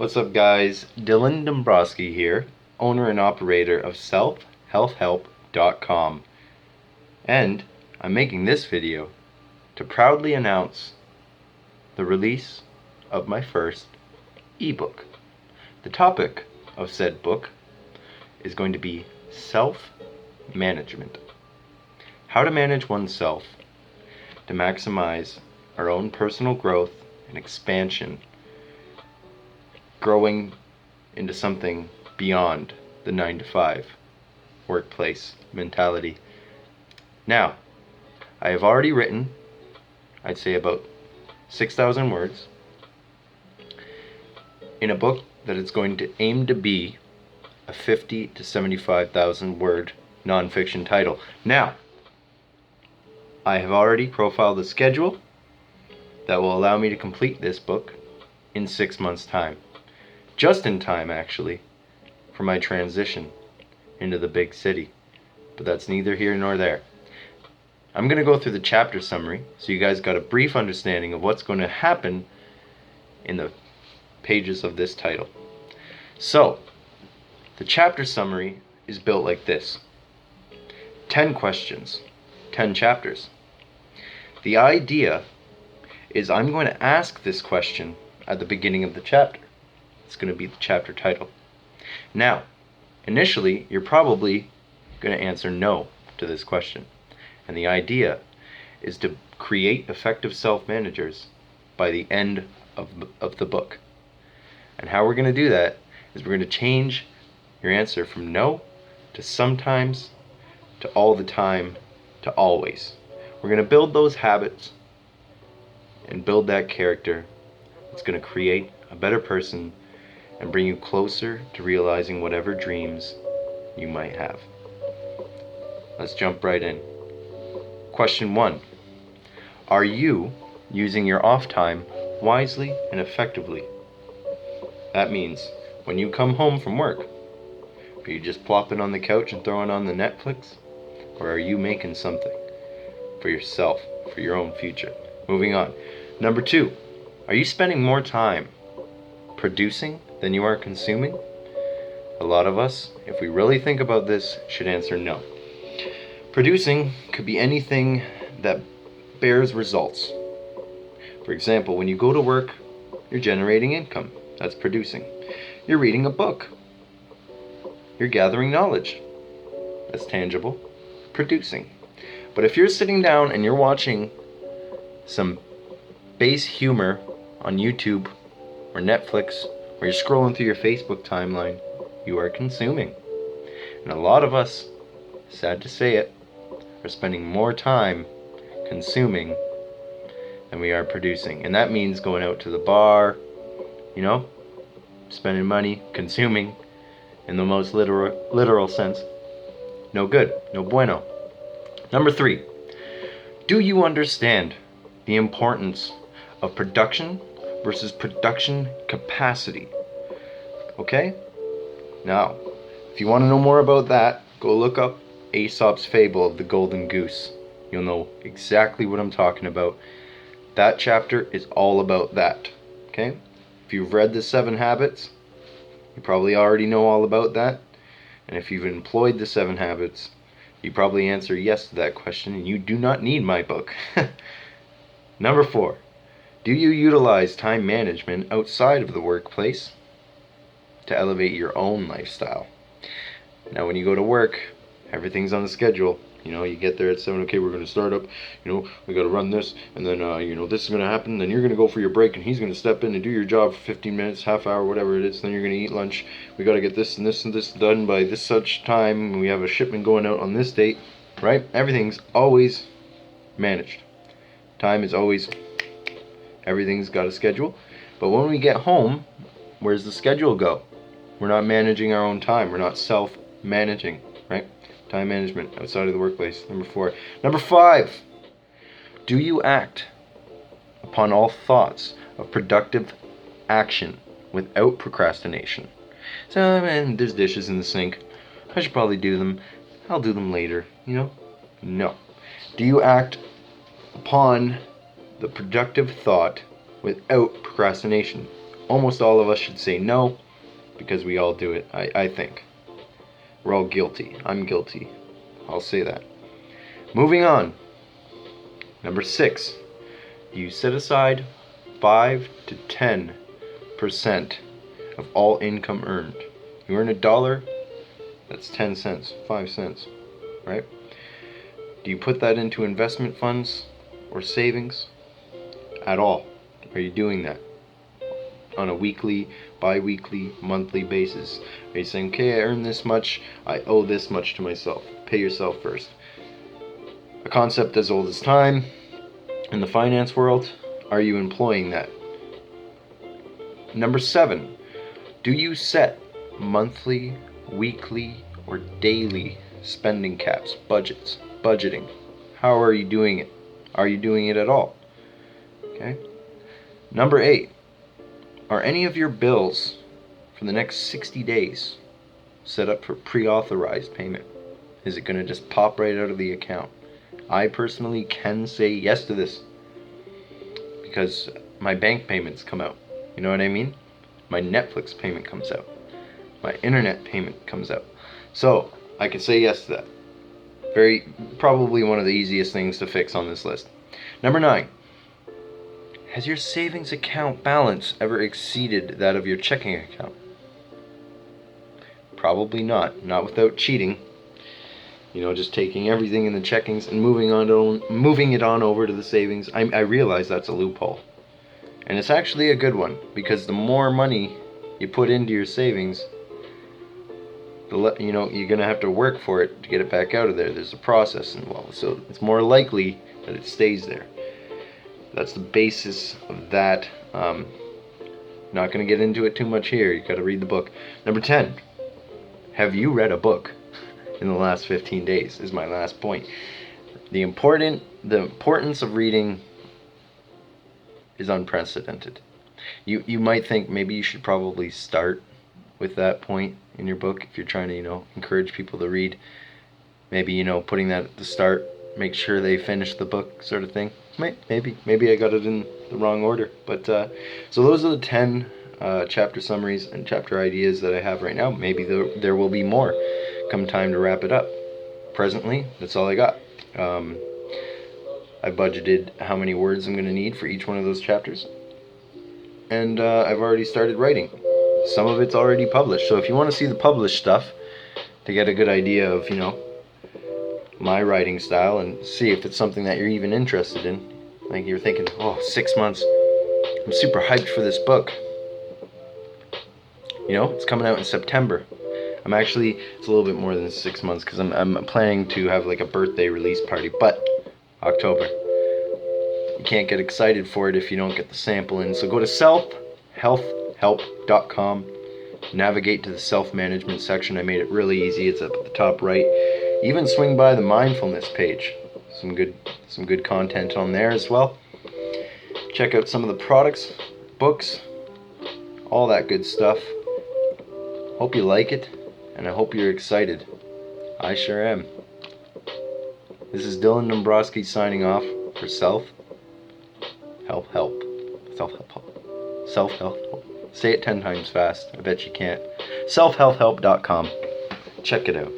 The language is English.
What's up, guys? Dylan Dombrowski here, owner and operator of selfhealthhelp.com. And I'm making this video to proudly announce the release of my first ebook. The topic of said book is going to be self-management. How to manage oneself to maximize our own personal growth and expansion, growing into something beyond the 9-to-5 workplace mentality. Now, I have already written, I'd say about 6,000 words in a book that is going to aim to be a 50 to 75,000 word nonfiction title. Now, I have already profiled the schedule that will allow me to complete this book in 6 months' time. Just in time, actually, for my transition into the big city. But that's neither here nor there. I'm going to go through the chapter summary so you guys got a brief understanding of what's going to happen in the pages of this title. So, the chapter summary is built like this. 10 questions, 10 chapters. The idea is I'm going to ask this question at the beginning of the chapter. It's going to be the chapter title. Now, initially, you're probably going to answer no to this question. And the idea is to create effective self-managers by the end of the book. And how we're going to do that is we're going to change your answer from no to sometimes to all the time to always. We're going to build those habits and build that character. It's going to create a better person and bring you closer to realizing whatever dreams you might have. Let's jump right in. Question 1. Are you using your off time wisely and effectively? That means when you come home from work, are you just plopping on the couch and throwing on the Netflix? Or are you making something for yourself, for your own future? Moving on. Number 2. Are you spending more time producing than you are consuming? A lot of us, if we really think about this, should answer no. Producing could be anything that bears results. For example, when you go to work, you're generating income. That's producing. You're reading a book. You're gathering knowledge. That's tangible. Producing. But if you're sitting down and you're watching some base humor on YouTube or Netflix, or you're scrolling through your Facebook timeline, you are consuming. And a lot of us, sad to say it, are spending more time consuming than we are producing. And that means going out to the bar, spending money, consuming in the most literal sense. No good, no bueno. Number 3, do you understand the importance of production versus production capacity? Okay? Now, if you want to know more about that, go look up Aesop's fable of the golden goose. You'll know exactly what I'm talking about. That chapter is all about that. Okay? If you've read the 7 habits, you probably already know all about that. And if you've employed the 7 habits, you probably answer yes to that question, and you do not need my book. Number 4. Do you utilize time management outside of the workplace to elevate your own lifestyle? Now, when you go to work, everything's on the schedule. You get there at 7, okay, we're going to start up, we got to run this, and then, this is going to happen, then you're going to go for your break, and he's going to step in and do your job for 15 minutes, half hour, whatever it is, then you're going to eat lunch, we got to get this and this and this done by this such time, and we have a shipment going out on this date, right? Everything's always managed. Time is always, everything's got a schedule, but when we get home, where's the schedule go? We're not managing our own time, we're not self-managing, right? Time management outside of the workplace. Number 4. Number 5. Do you act upon all thoughts of productive action without procrastination? So, man, there's dishes in the sink. I should probably do them. I'll do them later. No. Do you act upon the productive thought without procrastination? almost all of us should say no, because we all do it. I think we're all guilty. I'm guilty. I'll say that. Moving on. Number 6, you set aside 5 to 10% of all income earned. You earn $1, that's 10 cents, 5 cents, right? Do you put that into investment funds or savings at all? Are you doing that on a weekly, bi-weekly, monthly basis? Are you saying, okay, I earn this much, I owe this much to myself? Pay yourself first. A concept as old as time in the finance world. Are you employing that? Number 7, do you set monthly, weekly, or daily spending caps, budgeting? How are you doing it? Are you doing it at all? Okay. Number 8, are any of your bills for the next 60 days set up for pre-authorized payment? Is it going to just pop right out of the account? I personally can say yes to this because my bank payments come out. You know what I mean? My Netflix payment comes out. My internet payment comes out. So I can say yes to that. Probably one of the easiest things to fix on this list. Number 9, has your savings account balance ever exceeded that of your checking account? Probably not. Not without cheating. Just taking everything in the checkings and moving it on over to the savings. I realize that's a loophole. And it's actually a good one, because the more money you put into your savings, you're going to have to work for it to get it back out of there. There's a process involved. So it's more likely that it stays there. That's the basis of that. Not going to get into it too much here. You got to read the book. Number 10, have you read a book in the last 15 days is my last point. The importance of reading is unprecedented. You might think maybe you should probably start with that point in your book if you're trying to, encourage people to read. Maybe, putting that at the start, make sure they finish the book, sort of thing. Maybe I got it in the wrong order. But so those are the 10 chapter summaries and chapter ideas that I have right now. Maybe there will be more come time to wrap it up. Presently, that's all I got. I budgeted how many words I'm going to need for each one of those chapters. And I've already started writing. Some of it's already published. So if you want to see the published stuff to get a good idea of, my writing style and see if it's something that you're even interested in, like you're thinking, 6 months, I'm super hyped for this book. It's coming out in September. It's a little bit more than 6 months because I'm planning to have like a birthday release party, but October. You can't get excited for it if you don't get the sample in. So go to selfhealthhelp.com, navigate to the self-management section. I made it really easy. It's up at the top right. Even swing by the mindfulness page. Some good content on there as well. Check out some of the products, books, all that good stuff. Hope you like it, and I hope you're excited. I sure am. This is Dylan Dombrowski signing off for Self Help. Say it 10 times fast. I bet you can't. Selfhealthhelp.com. Check it out.